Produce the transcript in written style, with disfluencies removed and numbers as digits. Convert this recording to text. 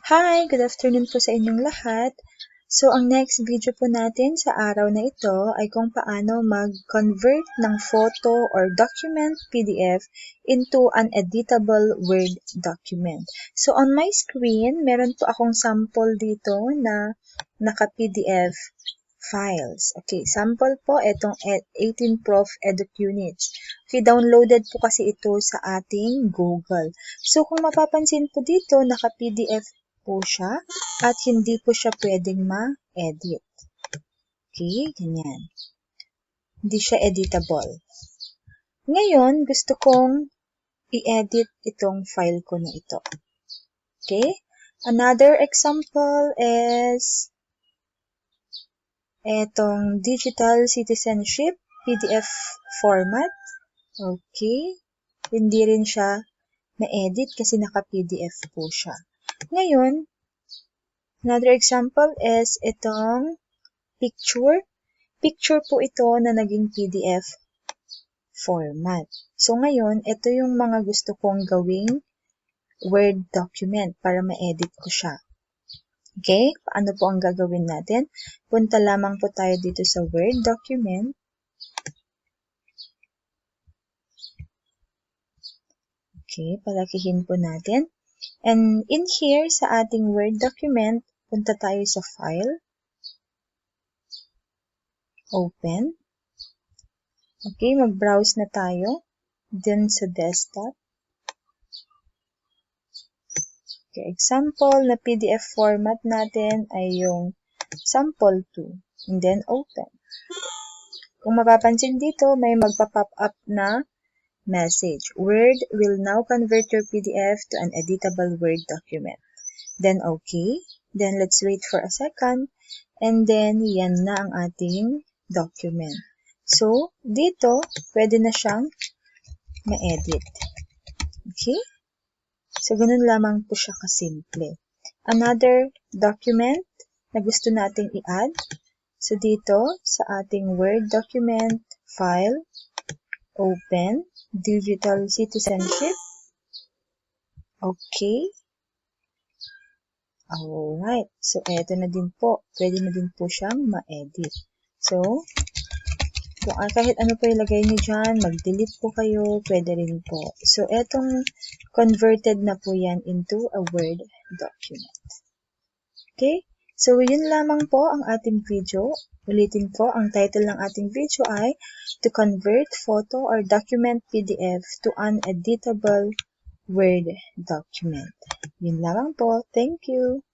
Hi! Good afternoon po sa inyong lahat. So, ang next video po natin sa araw na ito ay kung paano mag-convert ng photo or document PDF into an editable Word document. So, on my screen, meron po akong sample dito na naka-PDF files. Okay, sample po itong 18 Prof Educ Units. Okay, downloaded po kasi ito sa ating Google. So, kung mapapansin po dito, naka-PDF po siya at hindi po siya pwedeng ma-edit. Okay, ganyan. Hindi siya editable. Ngayon, gusto kong i-edit itong file ko na ito. Okay? Another example is itong digital citizenship PDF format. Okay? Hindi rin siya ma-edit kasi naka-PDF po siya. Ngayon, another example is itong picture. Picture po ito na naging PDF format. So, ngayon, ito yung mga gusto kong gawing Word document para ma-edit ko siya. Okay? Paano po ang gagawin natin? Punta lamang po tayo dito sa Word document. Okay, palakihin po natin. And in here, sa ating Word document, punta tayo sa File. Open. Okay, mag-browse na tayo. Then sa Desktop. Okay, example na PDF format natin ay yung sample 2. And then open. Kung mapapansin dito, may magpa-pop up na message. Word will now convert your PDF to an editable Word document. Then okay. Then let's wait for a second. And then yan na ang ating document. So, dito, pwede na siyang ma-edit. Okay? So, ganun lamang po siya kasimple. Another document na gusto nating i-add. So, dito, sa ating Word document, File, Open, Digital Citizenship. Okay. Alright. So, eto na din po. Pwede na din po siyang ma-edit. So, kung kahit ano po ilagay nyo dyan, mag-delete po kayo, pwede rin po. So, etong converted na po yan into a Word document. Okay? So, yun lamang po ang ating video. Ulitin po, ang title ng ating video ay To Convert Photo or Document PDF to an Editable Word Document. Yun lamang po. Thank you!